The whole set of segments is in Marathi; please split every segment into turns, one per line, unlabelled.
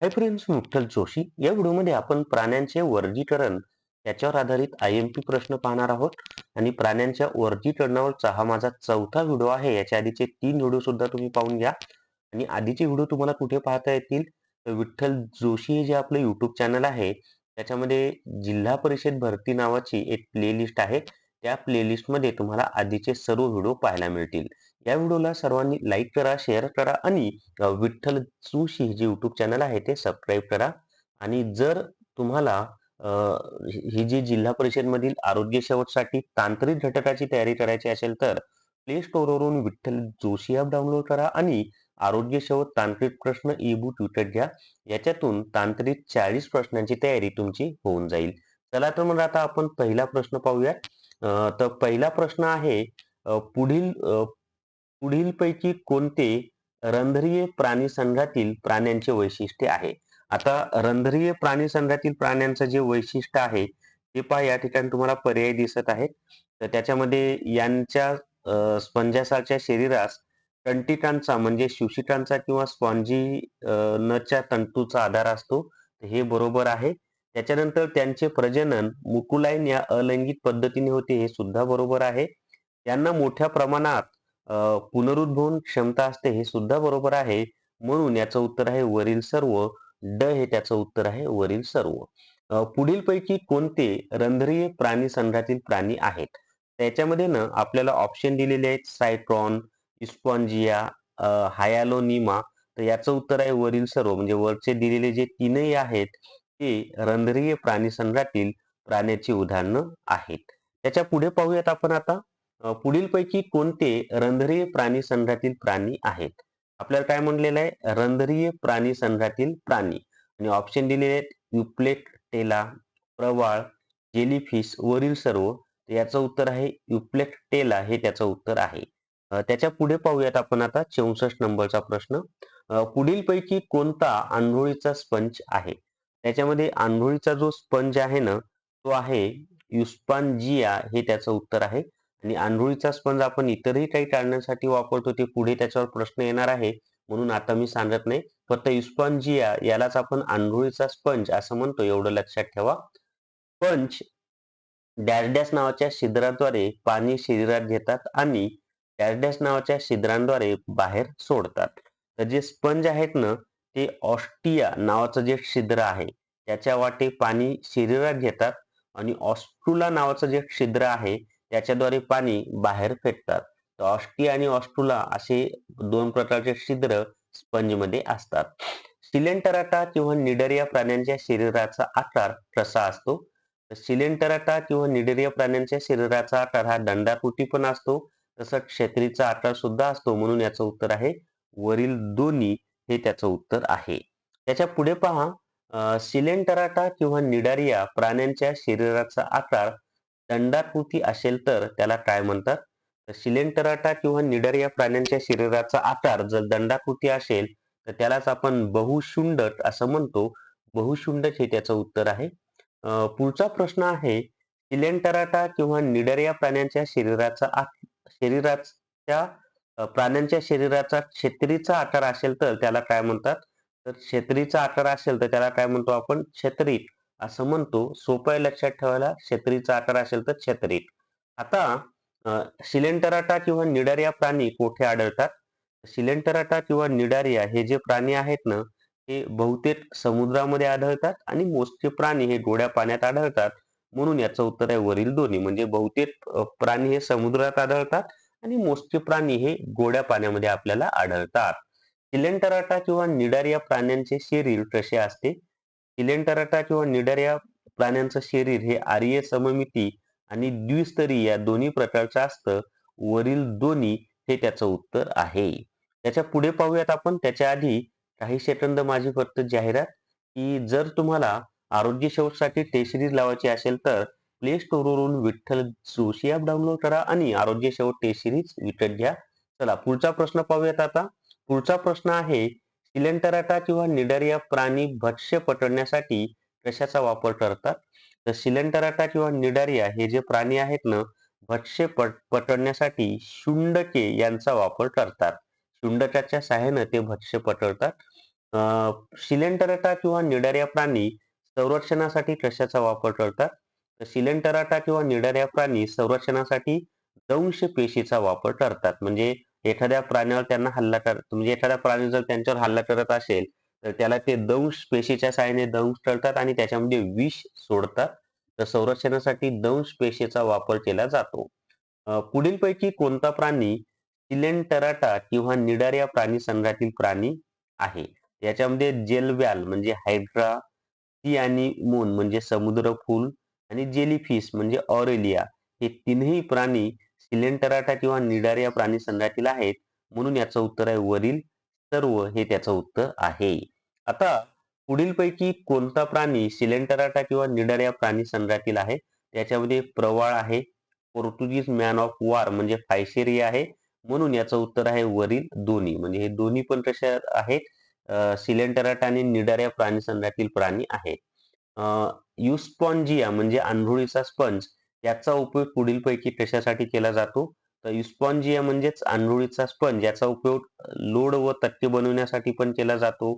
हाय फ्रेंड्स, मी विठ्ठल जोशी. या व्हिडिओमध्ये आपण प्राण्यांचे वर्गीकरण याच्यावर आधारित IMP प्रश्न पाहणार आहोत आणि प्राण्यांच्या वर्गीकरणावरचा हा माझा चौथा व्हिडिओ आहे. याच्या आधीचे 3 व्हिडिओ सुद्धा तुम्ही पाहून घ्या आणि आधीचे व्हिडिओ तुम्हाला कुठे पाहता येतील? तर विठ्ठल जोशी हे जे आपलं YouTube चॅनल आहे, त्याच्यामध्ये जिल्हा परिषद भरती नावाची एक प्लेलिस्ट आहे. त्या प्लेलिस्टमध्ये तुम्हाला आधीचे सर्व व्हिडिओ पाहायला मिळतील. या व्हिडिओला सर्वांनी लाईक करा, शेअर करा आणि विठ्ठल जोशी हे जे YouTube चॅनल आहे ते सबस्क्राईब करा. आणि जर तुम्हाला अ, ही जी जिल्हा परिषदमधील आरोग्य सेवकसाठी तांत्रिक घटकाची तयारी करायची असेल तर प्ले स्टोअरवरून विठ्ठल जोशी ॲप डाउनलोड करा आणि आरोग्य सेवक तांत्रिक प्रश्न ई बुक विकत घ्या. याच्यातून तांत्रिक 40 प्रश्नांची तयारी तुमची होऊन जाईल. चला तर मग आता आपण पहिला प्रश्न पाहूया. तर पहिला प्रश्न आहे, पुढीलपैकी कोणते रंध्रीय प्राणीसंघातील प्राण्यांचे वैशिष्ट्य आहे? आता रंध्रीय प्राणीसंघातील प्राण्यांचं जे वैशिष्ट्य आहे ते पहा, या ठिकाणी तुम्हाला पर्याय दिसत आहेत. तर त्याच्यामध्ये यांच्या स्पंजासारख्या शरीरास कंटिकांचा म्हणजे शोषिकांचा किंवा नच्या तंतूचा आधार असतो. तर हे बरोबर आहे. त्याच्यानंतर त्यांचे प्रजनन मुकुलाईन या अलैंगिक पद्धतीने होते, हे सुद्धा बरोबर आहे. त्यांना मोठ्या प्रमाणात पुनरुद्भवन क्षमता असते, हे सुद्धा बरोबर आहे. म्हणून याचं उत्तर आहे वरील सर्व. ड हे त्याचं उत्तर आहे, वरील सर्व. पुढीलपैकी कोणते रंध्रीय प्राणी संघातील प्राणी आहेत? त्याच्यामध्ये ना आपल्याला ऑप्शन दिलेले आहेत: सायट्रॉन, इस्पॉन्जिया, हायालोनिमा. तर याचं उत्तर आहे वरील सर्व. म्हणजे वरचे दिलेले जे तीनही आहेत ते रंध्रीय प्राणी संघातील प्राण्याची उदाहरणं आहेत. त्याच्या पुढे पाहूयात आपण आता. पुढीलपैकी कोणते रंध्रीय प्राणी संघातील प्राणी आहेत? आपल्याला काय म्हणलेलं आहे? रंध्रीय प्राणी संघातील प्राणी. आणि ऑप्शन दिलेले आहेत: युप्लेट टेला, प्रवाळ, जेलीफिश, वरील सर्व. तर याचं उत्तर आहे युप्लेट टेला, हे त्याचं उत्तर आहे. त्याच्या पुढे पाहूयात आपण आता 64 नंबरचा प्रश्न. पुढीलपैकी कोणता आंघोळीचा स्पंज आहे? त्याच्यामध्ये आंघोळीचा जो स्पंज आहे ना, तो आहे युस्पांजिया, हे त्याचं उत्तर आहे. आणि आंघोळीचा स्पंज आपण इतरही काही कारणांसाठी वापरतो, ते पुढे त्याच्यावर प्रश्न येणार आहे, म्हणून आता मी सांगत नाही. फक्त युस्पांजिया यालाच आपण आंघोळीचा स्पंज असं म्हणतो, एवढं लक्षात ठेवा. स्पंज डॅश डॅश नावाच्या छिद्राद्वारे पाणी शरीरात घेतात आणि डॅश डॅश नावाच्या छिद्रांद्वारे बाहेर सोडतात. तर जे स्पंज आहेत ना, ते ऑस्टिया नावाचं जे छिद्र आहे त्याच्या वाटे पाणी शरीरात घेतात आणि ऑस्ट्रुला नावाचं जे छिद्र आहे त्याच्याद्वारे पाणी बाहेर फेकतात. तर ऑस्टिया आणि ऑस्ट्रुला असे 2 प्रकारचे छिद्र स्पंजमध्ये असतात. सिलेंटराटा किंवा निडर प्राण्यांच्या शरीराचा आकार कसा असतो? तर सिलेंटराटा किंवा निडर प्राण्यांच्या शरीराचा आकार हा दंडाकृती पण असतो, तसंच क्षत्रीचा आकार सुद्धा असतो. म्हणून याचं उत्तर आहे वरील दोन्ही, हे त्याचं उत्तर आहे. त्याच्या पुढे पहा. सिलेंटराटा किंवा निडारिया प्राण्यांच्या शरीराचा आकार दंडाकृती असेल तर त्याला काय म्हणतात? तर सिलेंटराटा किंवा निडारिया प्राण्यांच्या शरीराचा आकार जर दंडाकृती असेल तर त्यालाच आपण बहुशुंडक असं म्हणतो. बहुशुंडक हे त्याचं उत्तर आहे. पुढचा प्रश्न आहे, सिलेंटराटा किंवा निडर या प्राण्यांच्या शरीराच्या प्राण्यांच्या शरीराचा क्षेत्रीचा आकार असेल तर त्याला काय म्हणतात? तर क्षेत्रीचा आकार असेल तर त्याला काय म्हणतो आपण? क्षत्रिक असं म्हणतो. सोपं आहे लक्षात ठेवायला. क्षेत्रीचा आकार असेल तर क्षत्रिक. आता सिलेंटराटा किंवा निडारिया प्राणी कोठे आढळतात? सिलेंटराटा किंवा निडारिया हे जे प्राणी आहेत ना, हे बहुतेक समुद्रामध्ये आढळतात आणि मोजके प्राणी हे गोड्या पाण्यात आढळतात. म्हणून याचं उत्तर आहे वरील दोन्ही. म्हणजे बहुतेक प्राणी हे समुद्रात आढळतात आणि मोजके प्राणी हे गोड्या पाण्यामध्ये आपल्याला आढळतात. सिलेंटराटा किंवा निडर या प्राण्यांचे शरीर कसे असते? सिलेंटराटा किंवा निडर या प्राण्यांचं शरीर हे आर्य सममिती आणि द्विस्तरीय या दोन्ही प्रकारचं असतं. वरील दोन्ही हे त्याचं उत्तर आहे. त्याच्या पुढे पाहूयात आपण. त्याच्या आधी काही सेकंद माझी फक्त जाहिरात, की जर तुम्हाला आरोग्य सेवकसाठी टेस्ट सिरीज लावायची असेल तर प्ले स्टोअरवरून विठ्ठल जोशी ॲप डाउनलोड करा आणि आरोग्य सेवक टेस्ट सिरीज विकत घ्या. चला पुढचा प्रश्न पाहूयात आता. पुढचा प्रश्न आहे, सिलेंटराटा किंवा निडर या प्राणी भक्ष्य पकडण्यासाठी कशाचा वापर करतात? तर सिलेंटराटा किंवा निडारिया हे जे प्राणी आहेत ना, भक्ष्य पकडण्यासाठी शुंडके यांचा वापर करतात. शुंडकाच्या सहाय्याने ते भक्ष्य पकडतात. शिलेंटरटा किंवा निडाऱ्या प्राणी संरक्षणासाठी कशाचा वापर करतात? तर शिलेंटरटा किंवा निडाऱ्या प्राणी संरक्षणासाठी दंश पेशीचा वापर करतात. म्हणजे एखाद्या प्राण्यावर त्यांना हल्ला कर म्हणजे एखादा प्राणी जर त्यांच्यावर हल्ला करत असेल, तर त्याला ते दंश पेशीच्या सहाय्याने दंश करतात आणि त्याच्यामध्ये विष सोडतात. तर संरक्षणासाठी दंश पेशीचा वापर केला जातो. पुढीलपैकी कोणता प्राणी सिलेंटराटा किंवा निडाऱ्या प्राणी संघातील प्राणी आहे? याच्यामध्ये जेलव्याल म्हणजे हायड्रा, सी अॅनिमोन म्हणजे समुद्र फूल आणि जेलीफिश म्हणजे ऑरेलिया हे तीनही प्राणी सिलेंटराटा किंवा निडाऱ्या प्राणी संघातील आहेत. म्हणून याचं उत्तर आहे वरील सर्व हे त्याचं उत्तर आहे. आता पुढीलपैकी कोणता प्राणी सिलेंटराटा किंवा निडाऱ्या प्राणी संघातील आहे? त्याच्यामध्ये प्रवाळ आहे, पोर्तुगीज मॅन ऑफ वॉर म्हणजे फायशेरिया आहे. म्हणून याचं उत्तर आहे वरील दोन्ही. म्हणजे हे दोन्ही पण कशा आहेत? सिलेंटराटा आणि निडाऱ्या प्राणीसंघातील प्राणी आहेत. युस्पॉन्जिया म्हणजे आंधळीचा स्पंज याचा उपयोग पुढीलपैकी कशासाठी केला जातो? तर युस्पॉन्जिया म्हणजेच आंधळीचा स्पंज याचा उपयोग लोड व तक्ते बनवण्यासाठी पण केला जातो.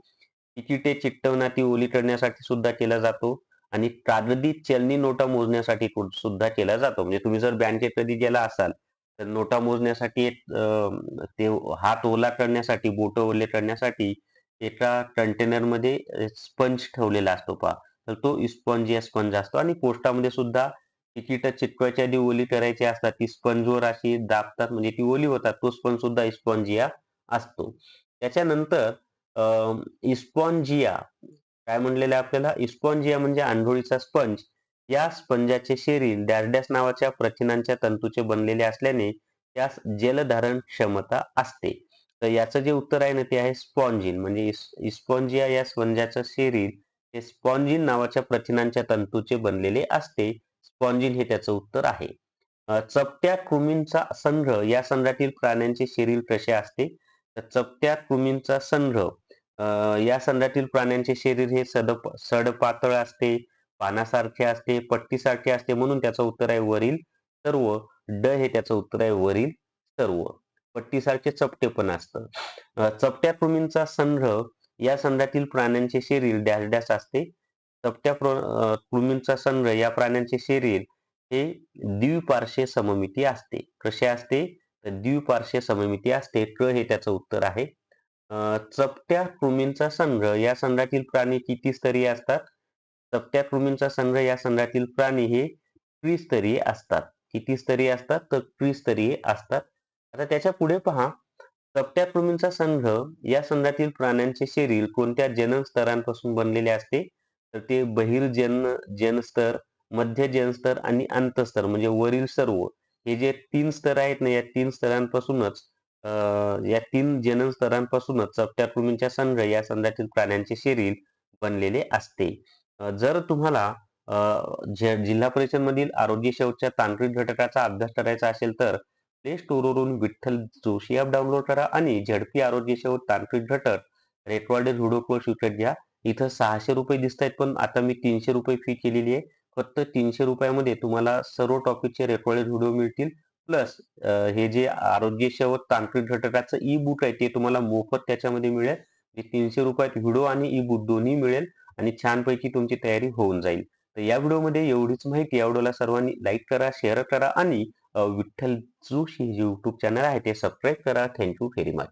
तिकिटे चिकटवण्याची ओली करण्यासाठी सुद्धा केला जातो आणि कागदी चलनी नोटा मोजण्यासाठी सुद्धा केला जातो. म्हणजे तुम्ही जर बँकेत कधी गेला असाल, तर नोटा मोजण्यासाठी ते हात ओला करण्यासाठी, बोटं ओले करण्यासाठी एका कंटेनरमध्ये स्पंज ठेवलेला असतो पहा. तर तो इस्पॉन्जिया स्पंज असतो आणि पोस्टामध्ये सुद्धा तिकीट चिकटवायच्या आधी ओली करायची असतात. ती स्पंजवर अशी दाबतात म्हणजे ती ओली होतात. तो स्पंज सुद्धा इस्पॉन्जिया असतो. त्याच्यानंतर इस्पॉन्जिया काय म्हणलेलं आहे आपल्याला? इस्पॉन्जिया म्हणजे आंधळीचा स्पंज. या स्पंजाचे शरीर डॅश डॅश नावाच्या प्रथिनांच्या तंतूचे बनलेले असल्याने त्यास जलधारण क्षमता असते. तर याचं जे उत्तर आहे ना ते आहे स्पॉन्जिन म्हणजे इस्पॉन्जिया या स्पंजाचं शरीर हे स्पॉन्जिन नावाच्या प्रथिनांच्या तंतूचे बनलेले असते. स्पॉन्जिन हे त्याचं उत्तर आहे. चपट्या कृमींचा संघ या संघातील प्राण्यांचे शरीर कसे असते? तर चपट्या कृमींचा संघ या संघातील प्राण्यांचे शरीर हे सडपातळ असते, पानासारखे असते, पट्टीसारखे असते म्हणून त्याचं उत्तर आहे वरील सर्व. ड हे त्याचं उत्तर आहे वरील सर्व. पट्टीसारखे चपटे पण असतं. चपट्या कृमींचा संघ या संघातील प्राण्यांचे शरीर डॅश डॅश असते. कृमींचा संघ या प्राण्यांचे शरीर हे द्विपार्श्वीय सममिती असते. कसे असते? तर द्विपार्श्वीय सममिती असते. क हे त्याचं उत्तर आहे. चपट्या कृमींचा संघ या संघातील प्राणी किती स्तरीय असतात? चपट्या कृमींचा संघ या संघातील प्राणी हे त्रिस्तरीय असतात. किती स्तरीय असतात? तर त्रिस्तरीय असतात. आता त्याच्या पुढे पहा, चपट्या कृमींचा संघ या संघातील प्राण्यांचे शरीर कोणत्या जनन स्तरांपासून बनलेले असते? तर ते जनस्तर, मध्य जनस्तर आणि अंतस्तर म्हणजे वरील सर्व. हे जे 3 स्तर आहेत ना, या 3 स्तरांपासूनच या 3 जनन स्तरांपासूनच चपट्या कृमींच्या संघ या संघातील प्राण्यांचे शरीर बनलेले असते. जर तुम्हाला जिल्हा परिषदमधील आरोग्य सेवकच्या तांत्रिक घटकाचा अभ्यास करायचा असेल तर प्ले स्टोअरवरून विठ्ठल जोशी ॲप डाउनलोड करा आणि झडपी आरोग्य सेवक तांत्रिक घटक रेकॉर्डेड व्हिडिओ कोर्स विकत घ्या. इथं ₹600 दिसतायत पण आता मी ₹300 फी केलेली आहे. फक्त ₹300 तुम्हाला सर्व टॉपिकचे रेकॉर्डेड व्हिडिओ मिळतील. प्लस हे जे आरोग्य सेवक तांत्रिक घटकाचं ई बुक आहे ते तुम्हाला मोफत त्याच्यामध्ये मिळेल. जे ₹300 व्हिडिओ आणि ई बुक दोन्ही मिळेल आणि छानपैकी तुमची तयारी होऊन जाईल. तर या व्हिडिओमध्ये एवढीच माहिती. या व्हिडिओला सर्वांनी लाईक करा, शेअर करा आणि विठ्ठल जोशी जे YouTube चॅनल आहे ते सबस्क्राईब करा. Thank you very much.